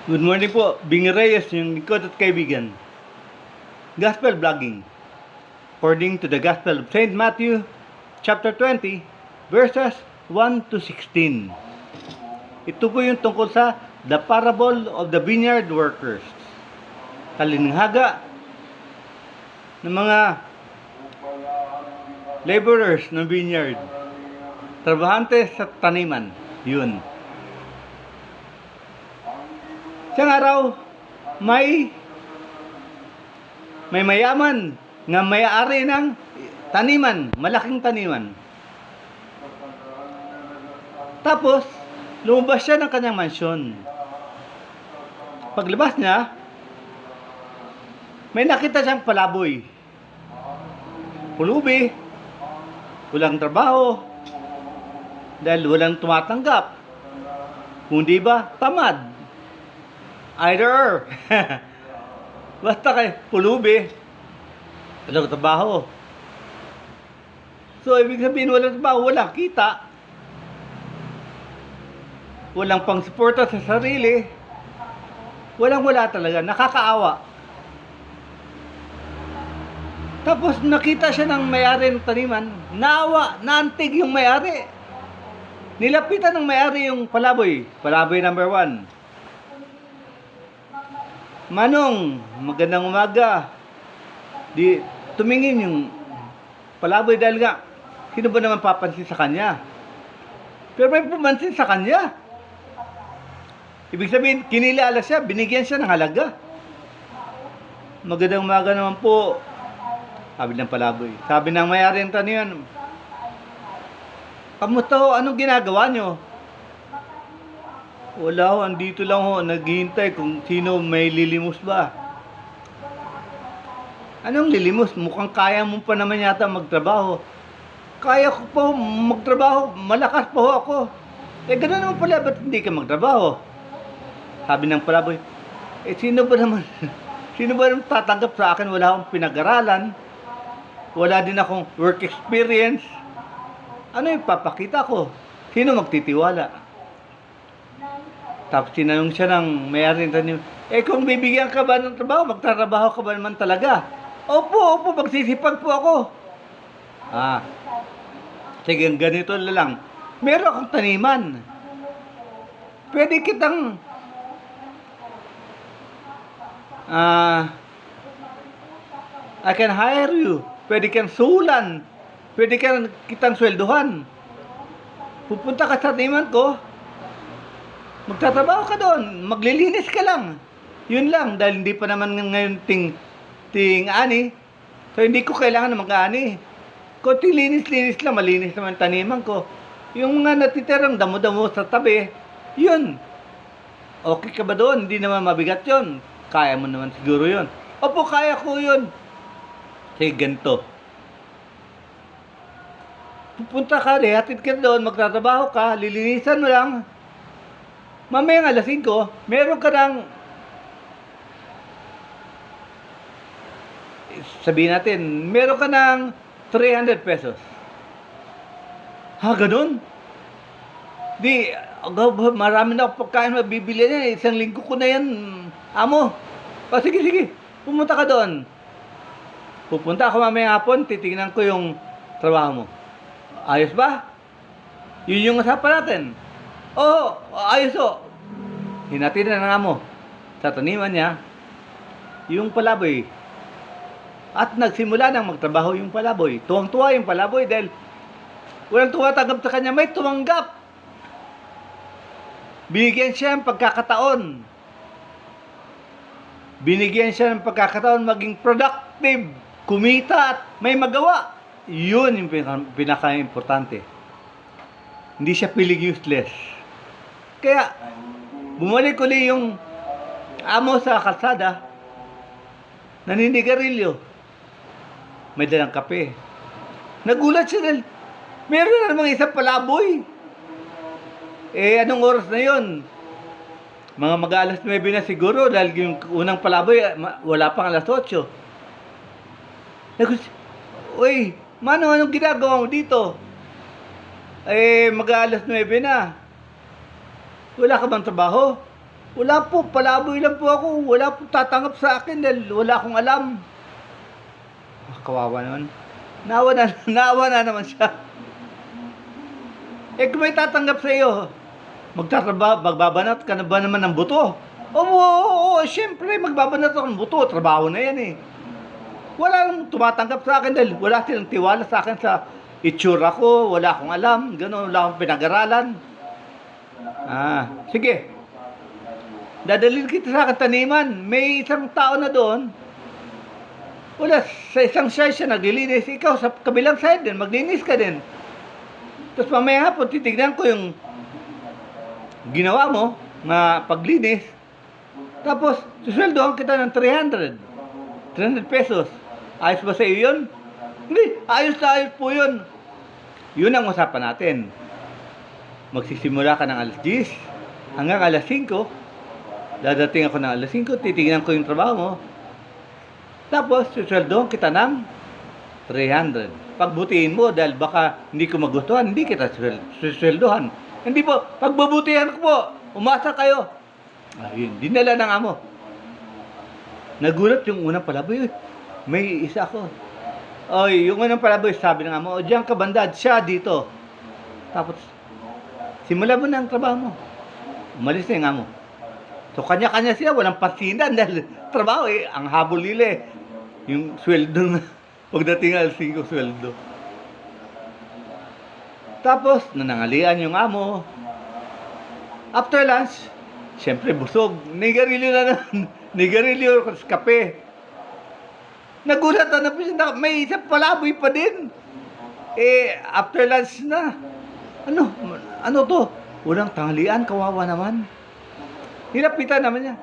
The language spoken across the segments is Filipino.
Good morning po, Bing Reyes, yung likod at kaibigan. Gospel Vlogging. According to the Gospel of St. Matthew, chapter 20, verses 1 to 16. Ito po yung tungkol sa The Parable of the Vineyard Workers. Kalinhaga ng mga laborers ng vineyard. Trabahante sa taniman. Yun. Isang araw, may mayaman nga may-ari ng taniman, malaking taniman. Tapos, lumabas siya ng kanyang mansyon. Paglabas niya, may nakita siyang palaboy. Pulubi, walang trabaho, dahil walang tumatanggap. Kung di ba, tamad. Either basta kay pulubi, walang trabaho. So, ibig sabihin walang trabaho, walang kita, walang pang-suporta sa sarili, wala talaga, nakakaawa. Tapos nakita siya ng may-ari ng taniman, naawa, naantig yung may-ari. Nilapitan ng may-ari yung palaboy number 1. Manong, magandang umaga. Di tumingin yung palaboy dahil nga, sino ba naman papansin sa kanya? Pero may pumansin sa kanya. Ibig sabihin, kinilala siya, binigyan siya ng halaga. Magandang umaga naman po, sabi ng palaboy. Sabi ng may-ari ng taniman, kamusta ho? Anong ginagawa nyo? Wala ho, andito lang ho, naghihintay kung sino may lilimos ba. Anong lilimos? Mukhang kaya mo pa naman yata magtrabaho. Kaya ko pa magtrabaho, malakas pa ho ako. Gano'n naman pala, ba't hindi ka magtrabaho? Sabi ng palaboy, sino ba naman tatanggap sa akin? Wala akong pinag-aralan. Wala din akong work experience. Ano yung papakita ko? Sino magtitiwala? Tapos tinanong siya ng may-ari ng tanim, kung bibigyan ka ba ng trabaho, magtatrabaho ka ba naman talaga? Opo, magsisipag po ako. Sige, ganito lang. Meron akong taniman. Pwede kitang I can hire you. Pwede kang sulan. Pwede kitang swelduhan. Pupunta ka sa taniman ko, magtatrabaho ka doon, maglilinis ka lang. Yun lang, dahil hindi pa naman ngayon ting-ani. So, hindi ko kailangan na mag-ani. Kunting linis-linis lang, malinis naman taniman ko. Yung mga natitirang damo-damo sa tabi, yun. Okay ka ba doon? Hindi naman mabigat yun. Kaya mo naman siguro yun. Opo, kaya ko yun. Sige, ganito. Pupunta ka, hatid ka doon, magtatrabaho ka, lilinisan mo lang. Mamaya alas 5, meron ka ng, sabihin natin, meron ka ng 300 pesos. Ganun? Di, marami na ako pagkain mabibili niya. Isang linggo ko na yan, amo. Sige. Pumunta ka doon. Pupunta ako mamaya hapon, titingnan ko yung trabaho mo. Ayos ba? Yun yung usapan natin. Oo, ayos o. Hinatid na ng amo sa taniman niya yung palaboy. At nagsimula nang magtrabaho yung palaboy. Tuwang-tuwa yung palaboy dahil walang tumatanggap sa kanya, may tumanggap. Binigyan siya ng pagkakataon. Maging productive, kumita at may magawa. Yun yung pinaka-importante. Hindi siya feeling useless. Kaya, bumalik uli yung amo sa kalsada, naninigarilyo, may dalang kape. Nagulat siya dahil meron na namang isang palaboy. Anong oras na yon? Mga mag-alas 9 na siguro dahil yung unang palaboy, wala pang alas 8. Uy, anong ginagawa mo dito? Mag-alas 9 na. Wala ka bang trabaho? Wala po, palaboy lang po ako. Wala po tatanggap sa akin dahil wala akong alam. Kawawa naman. Naawa na naman siya. Eh kung may tatanggap sa iyo, magbabanat ka na ba naman ng buto? Oo, syempre, magbabanat ako ng buto. Trabaho na yan eh. Wala nang tumatanggap sa akin dahil wala silang tiwala sa akin sa itsura ko. Wala akong alam. Gano'n, wala akong pinag-aralan. Sige. Dadalhin kita sa akin taniman. May isang tao na doon. Wala, sa isang side siya naglilinis. Ikaw sa kabilang side din, maglinis ka din. Tapos mamaya hapon, titignan ko yung ginawa mo na paglinis. Tapos, susweldohan kita ng 300 pesos. Ayos ba sa iyo yun? Hindi, ayos na ayos po yun. Yun ang usapan natin. Magsisimula ka ng alas 10 hanggang alas 5. Dadating ako ng alas 5, titignan ko yung trabaho mo. Tapos, susweldohan kita ng 300. Pagbutihin mo dahil baka hindi ko magustuhan, hindi kita susweldohan. Hindi po, pagbubutihan ko po, umasa kayo. Ayun, dinala ng amo. Nagulat yung unang palaboy. May isa ako. Oy, yung unang palaboy, sabi ng amo, o diyan ka bandad, siya dito. Tapos, simula mo na ang trabaho mo. Umalis na yung amo. So, kanya-kanya sila, walang pasinan dahil trabaho eh, ang habol nila eh. Yung sweldo pagdating alas 5 sweldo. Tapos, nanangalian yung amo. After lunch, siyempre busog. Nigarilyo na naman. Nigarilyo, kape. Nagulat na po siya, may isang palaboy pa din. Eh, after lunch na. Ano to? Walang tanghalian, kawawa naman. Hinapitan naman niya.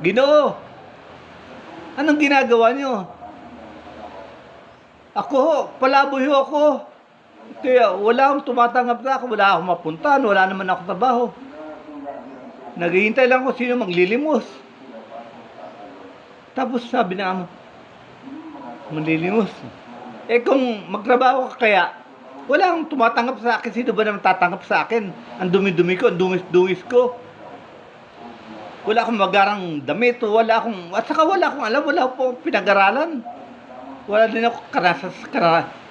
Ginoo, anong ginagawa niyo? Ako, palaboy ako. Kaya wala akong tumatanggap na ako, wala akong mapuntahan, wala naman ako trabaho. Naghihintay lang ko sino maglilimos. Tapos sabi na amo, manlilimos. Eh kung magtrabaho ka kaya, wala akong tumatanggap sa akin. Sino ba naman tatanggap sa akin? Ang dumi-dumi ko, ang dungis-dungis ko. Wala akong magarang damit, at saka wala akong alam, wala akong pinag-aralan. Wala din ako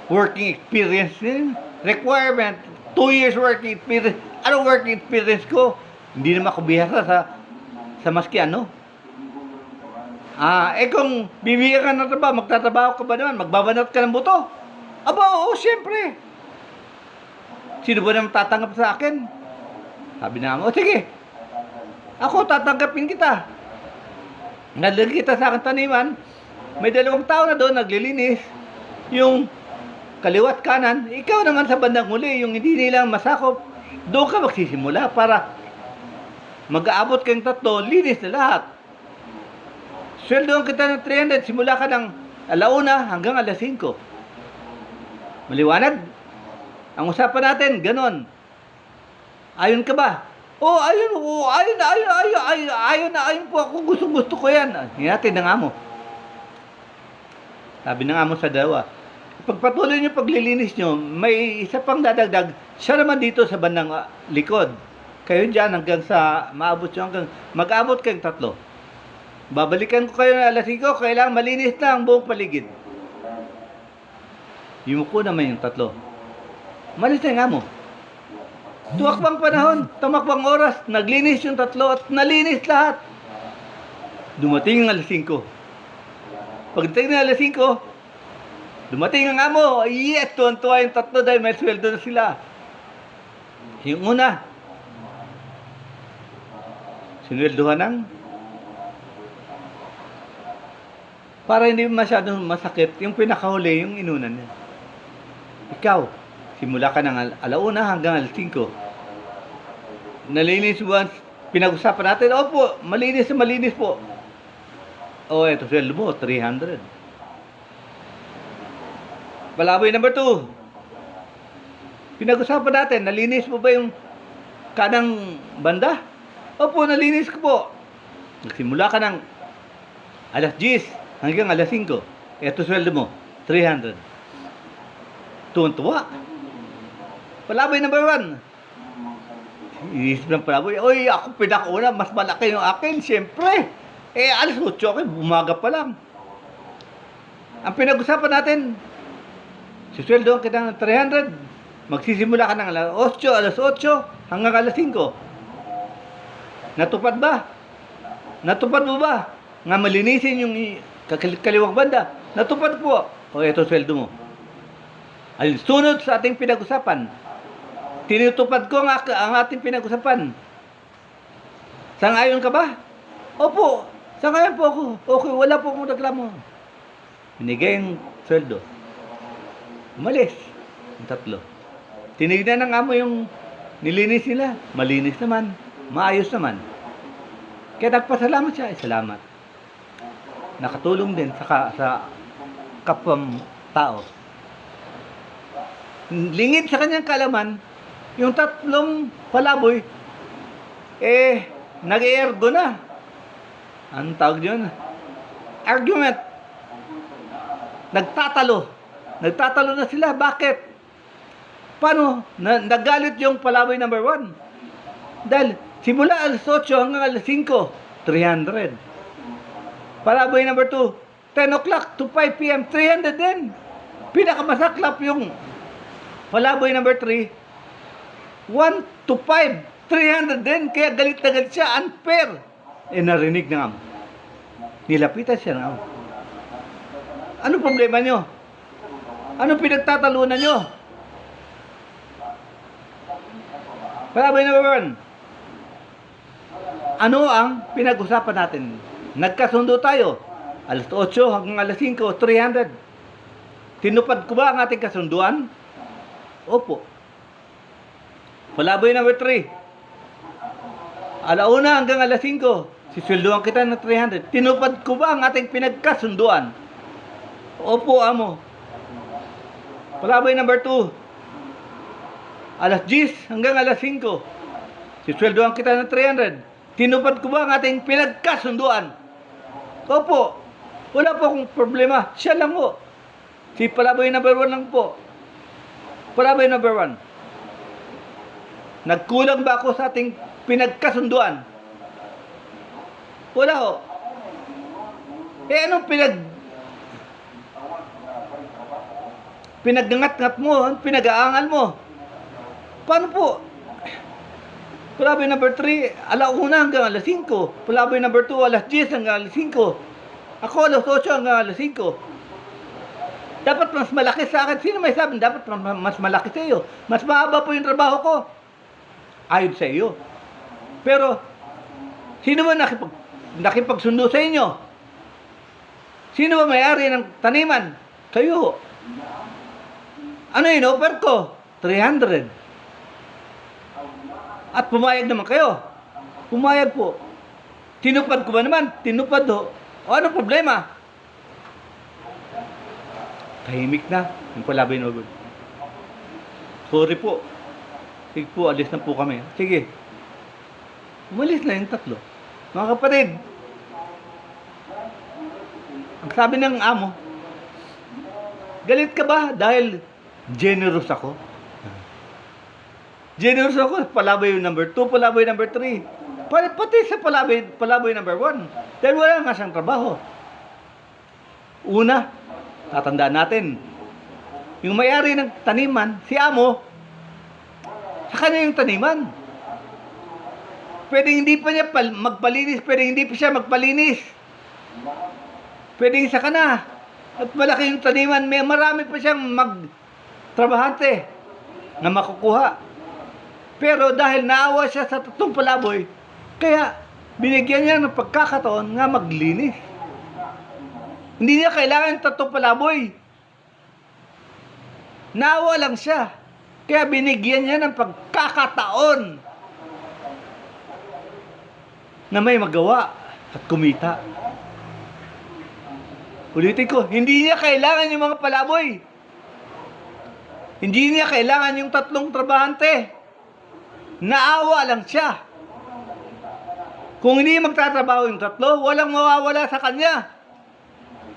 working experience din. Requirement, 2 years working experience. Ano working experience ko? Hindi naman ako bihasa sa maski ano. Kung bibigyan ka ng trabaho, magtatrabaho ka ba naman? Magbabanat ka ng buto? Aba, oo, syempre. Sino ba naman tatanggap sa akin? Sabi na mo, sige. Ako, tatanggapin kita. Nalagay kita sa akin taniman. May 2 tao na doon naglilinis. Yung kaliwat kanan, ikaw naman sa bandang huli, yung hindi nila masakop, doon ka magsisimula para mag-aabot kayong 3, linis na lahat. Sweldohan kita ng 300, simula ka ng alauna hanggang alas 5. Maliwanag? Ang usapan natin, ganon. Ayon ka ba? Ayun po ako, gusto ko yan. Hinatid ng amo. Sabi ng amo sa dalawa, pagpatuloy nyo paglilinis nyo, may isa pang dadagdag, siya naman dito sa bandang likod. Kayo dyan hanggang sa mag-abot kayong 3. Babalikan ko kayo na alas 5, kailangan malinis na ang buong paligid. Yumuko naman yung 3. Malis na yung amo. Tumakbang panahon, tumakbang oras, naglinis yung 3 at nalinis lahat. Dumating ang alas 5. Pagdating ng alas 5, dumating ang amo. Yes, tuwan-tuwa yung 3 dahil may sweldo na sila. Yung una, sinweldohan ng para hindi masyadong masakit, yung pinakahuli, yung inunan niya. Ikaw, simula ka ng alauna hanggang alas 5. Nalinis once, pinag-usapan natin, opo, malinis po. Eto, sweldo mo, 300. Palaboy number 2. Pinag-usapan natin, nalinis mo ba yung kanang banda? Opo, nalinis ko po. Nagsimula ka ng alas 10 hanggang alas 5. Eto, sweldo mo, 300. Tuwan-tuwa. Palaboy number 1. Inisip ng palaboy, oy, ako pinakauna, mas malaki yung akin, siyempre. Alas 8 ako, bumaga pa lang. Ang pinag-usapan natin, susweldoan kita ng 300. Magsisimula ka ng alas 8 hanggang alas 5. Natupad ba? Natupad mo ba? Nga malinisin yung kaliwang banda. Natupad po. O ito sweldo mo. Ay, sunod sa ating pinag-usapan. Tinutupad ko ang ating pinag-usapan. Sang-ayon ka ba? Opo. Sang-ayon po ako. Okay, wala po akong reklamo. Binigay yung sweldo. Umalis. Yung 3. Tinignan ng amo yung nilinis nila. Malinis naman. Maayos naman. Kaya nagpasalamat siya. Salamat. Nakatulong din sa kapwang tao. Lingid sa kanyang kalaman, yung 3 palaboy, nag-ergo na. Anong tawag yun? Argument. Nagtatalo. Nagtatalo na sila. Bakit? Paano? Nagalit yung palaboy number 1. Dahil simula alas 8 hanggang alas 5, 300. Palaboy number 2, 10 o'clock to 5 p.m., 300 din. Pinakamasaklap yung palaboy number 3, 1 to 5, 300 din. Kaya galit na galit siya, unfair. Narinig ng amo. Nilapitan siya ng amo. Ano problema nyo? Ano pinagtatalunan nyo? Palaboy number 1. Ano ang pinag-usapan natin? Nagkasundo tayo. Alas 8 hanggang alas 5, 300. Tinupad ko ba ang ating kasunduan? Opo. Palaboy number 3. Alauna hanggang alas 5, sisweldoan kita ng 300. Tinupad ko ba ang ating pinagkasunduan? Opo, amo. Palaboy number 2. Alas 10 hanggang alas 5, sisweldoan kita ng 300. Tinupad ko ba ang ating pinagkasunduan? Opo. Wala po akong problema. Siya lang po. Si palaboy number 1 lang po. Palaboy number 1. Nagkulang ba ako sa ating pinagkasunduan? Wala ho. Anong pinagngat-ngat mo? Pinag-aangal mo? Paano po? Palaboy number 3, alauna hanggang alas 5. Palaboy number 2, alas 10 hanggang alas 5. Ako alas 8 hanggang alas 5. Dapat mas malaki sa akin. Sino may sabi? Dapat mas malaki sa iyo. Mas mahaba po yung trabaho ko. Ayon sa iyo. Pero, sino ba nakipagsundo sa inyo? Sino ba may-ari ng taniman? Kayo. Ano yun? Offer ko? 300. At pumayag naman kayo. Pumayag po. Tinupad ko ba naman? Tinupad ho. O ano problema? Tahimik na. Yung palaboy na agad. Sorry po. Sige po, alis na po kami. Sige. Umalis na yung 3. Mga kapatid, ang sabi ng amo, galit ka ba dahil generous ako? Generous ako, palaboy number 2, palaboy number 3. Pati sa palaboy number 1. Dahil wala nga siyang trabaho. Una, tatandaan natin, yung may-ari ng taniman, si amo, sa kanya yung taniman. Pwede hindi pa niya magpalinis, pwede hindi pa siya magpalinis. Pwede sa kana. At malaki yung taniman, may marami pa siyang magtrabahante na makukuha. Pero dahil naawa siya sa 3 palaboy, kaya binigyan niya ng pagkakataon nga maglinis. Hindi niya kailangan 3 palaboy. Naawa lang siya. Kaya binigyan niya ng pagkakataon na may magawa at kumita. Ulitin ko, hindi niya kailangan yung mga palaboy. Hindi niya kailangan yung 3 trabahante. Naawa lang siya. Kung hindi magtatrabaho yung 3, walang mawawala sa kanya.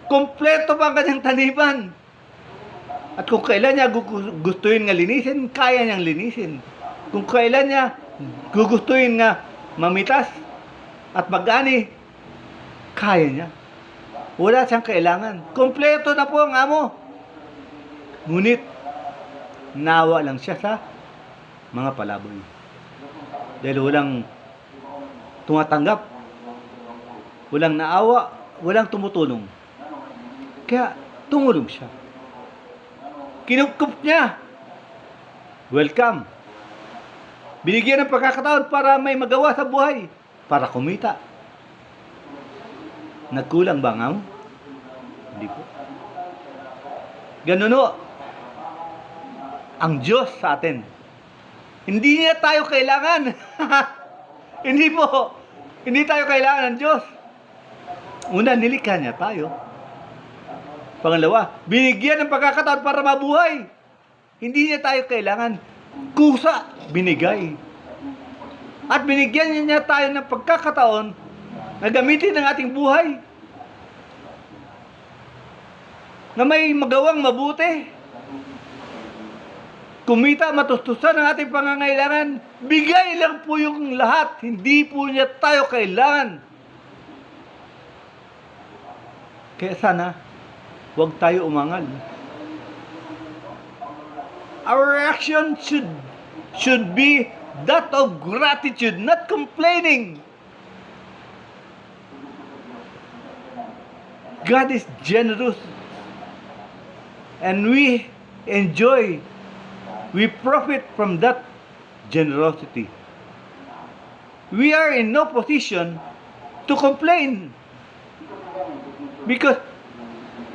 Kompleto pa ang kanyang taniman. At kung kailan niya gustuin nga linisin, kaya niyang linisin. Kung kailan niya gugustuhin nga mamitas at mag-ani, kaya niya. Wala siyang kailangan. Kompleto na po ang amo. Ngunit, nawa lang siya sa mga palaboy. Dahil walang tumatanggap, walang naawa, walang tumutulong. Kaya, tumulong siya. Kinupkup niya. Welcome. Binigyan ng pagkakataon para may magawa sa buhay. Para kumita. Nagkulang ba ang amo? Hindi po. Ganun o. Ang Diyos sa atin. Hindi niya tayo kailangan. Hindi po. Hindi tayo kailangan ng Diyos. Una, nilikha niya tayo. Pangalawa, binigyan ng pagkakataon para mabuhay. Hindi niya tayo kailangan. Kusa, binigay. At binigyan niya tayo ng pagkakataon na gamitin ang ating buhay na may magawang mabuti. Kumita, matustusan ang ating pangangailangan. Bigay lang po yung lahat. Hindi po niya tayo kailangan. Kaya sana, huwag tayo umangal. Our reaction should be that of gratitude, not complaining. God is generous. And we enjoy, we profit from that generosity. We are in no position to complain because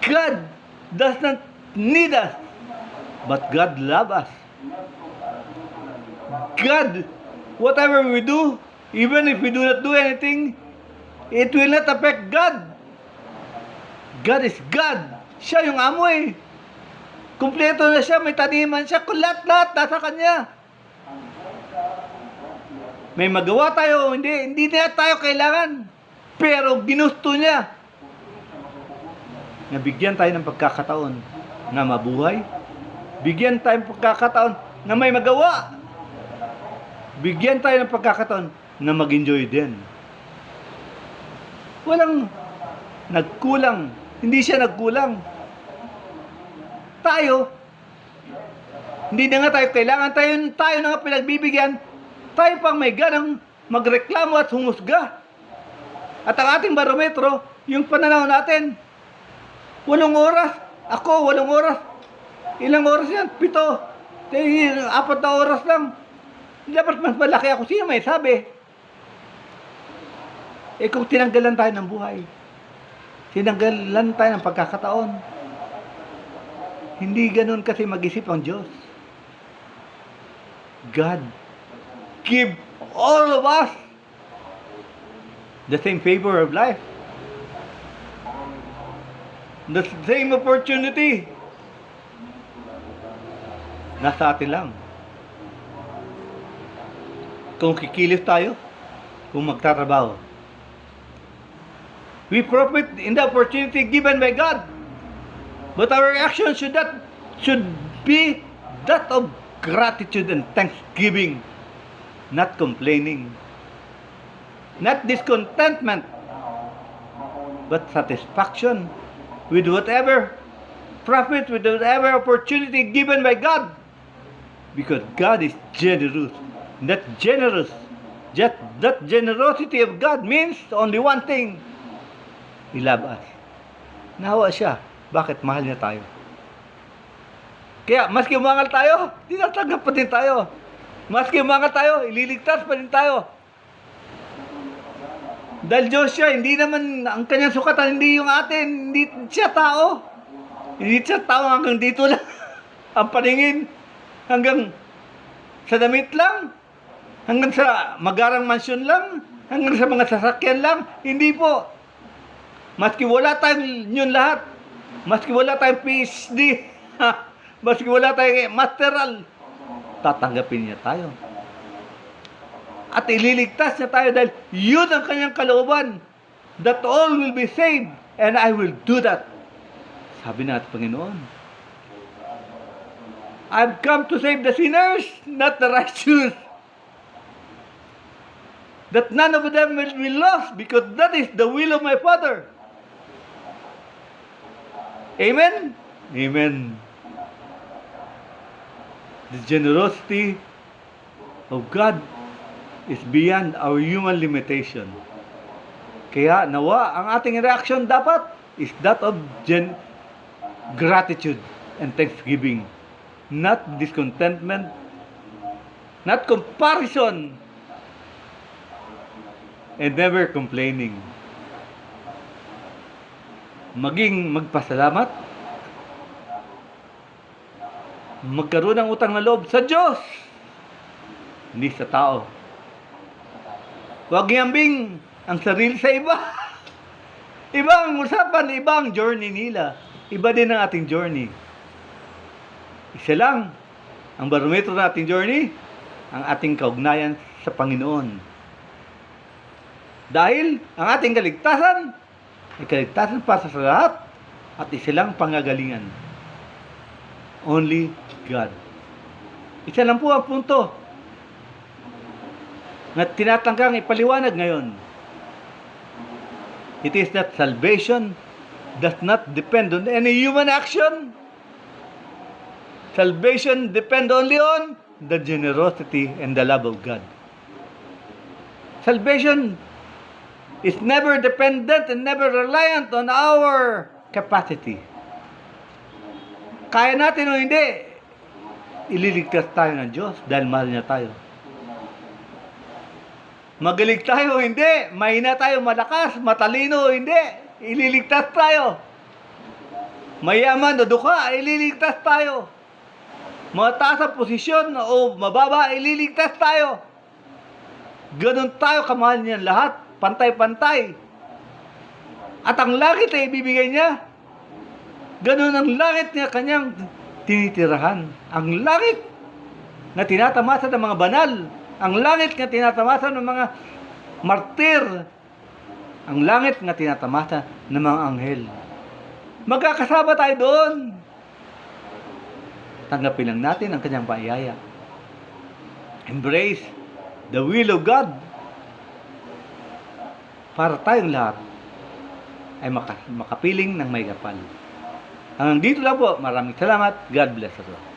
God does not need us, but God loves us. God, whatever we do, even if we do not do anything, it will not affect God. God is God. Siya yung amo eh. Kumpleto na siya, may taniman siya, lahat-lahat nasa Kanya. May magawa tayo, hindi na tayo kailangan. Pero ginusto niya. Nabigyan tayo ng pagkakataon na mabuhay. Bigyan tayo ng pagkakataon na may magawa. Bigyan tayo ng pagkakataon na mag-enjoy din. Walang nagkulang. Hindi siya nagkulang. Tayo, hindi na nga tayo kailangan. Tayo na nga pinagbibigyan. Tayo pang may ganang magreklamo at humusga. At ang ating barometro, yung pananaw natin, 8 oras. Ako, 8 oras. Ilang oras yan? 7. 4 na oras lang. Dapat mas malaki ako. Sino may sabi? Eh kung tinanggalan tayo ng buhay, tinanggalan tayo ng pagkakataon, hindi ganun kasi mag-isip ang Diyos. God give all of us the same favor of life. The same opportunity. Nasa atin lang. Kung kikilos tayo, kung magtatrabaho. We profit in the opportunity given by God. But our reaction should be that of gratitude and thanksgiving, not complaining, not discontentment, but satisfaction with whatever profit, with whatever opportunity given by God. Because God is generous. That generosity of God means only one thing. He loves us. Nahawa siya. Bakit? Mahal niya tayo. Kaya, maski umangal tayo, tinatanggap pa din tayo. Maski umangal tayo, ililigtas pa din tayo. Dahil Diyos siya, hindi naman ang kanyang sukatan, hindi yung atin, hindi siya tao. Hindi siya tao hanggang dito lang. Ang paningin, hanggang sa damit lang, hanggang sa magarang mansyon lang, hanggang sa mga sasakyan lang, hindi po. Maski wala tayong yun lahat, maski wala tayong PhD, maski wala tayong masteral, tatanggapin niya tayo. At ililigtas niya tayo dahil yun ang kanyang kalooban. That all will be saved and I will do that. Sabi natin, Panginoon, I've come to save the sinners, not the righteous. that none of them will be lost, because that is the will of my Father. Amen? Amen. The generosity of God is beyond our human limitation. Kaya nawa, ang ating reaction dapat is that of gratitude and thanksgiving. Not discontentment, not comparison, and never complaining. Maging magpasalamat, magkaroon ng utang na loob sa Diyos, hindi sa tao. Huwag iambing ang sarili sa iba. Ibang usapan, ibang journey nila. Iba din ang ating journey. Isa lang ang barometro ng ating journey, ang ating kaugnayan sa Panginoon. Dahil ang ating kaligtasan ay kaligtasan para sa lahat at isa lang pangagalingan. Only God. Isa lang po ang punto na tinatangkang ipaliwanag ngayon. It is that salvation does not depend on any human action. Salvation depends only on the generosity and the love of God. Salvation is never dependent and never reliant on our capacity. Kaya natin o hindi, ililigtas tayo ng Diyos dahil mahal niya tayo. Magaling tayo o hindi, mahina tayo, malakas, matalino o hindi, ililigtas tayo. Mayaman o dukha, ililigtas tayo. Mataas ang posisyon o mababa, ililigtas tayo. Ganun tayo, kamahal niya lahat, pantay-pantay. At ang langit ay ibibigay niya. Ganun ang langit niya kanyang tinitirahan. Ang langit na tinatamasa ng mga banal. Ang langit na tinatamasa ng mga martir. Ang langit na tinatamasa ng mga anghel. Magkakasama tayo doon. Tanggapin lang natin ang kanyang paiyaya. Embrace the will of God. Para tayong lahat ay makapiling ng may kapal. Hanggang dito lang po. Maraming salamat. God bless us all.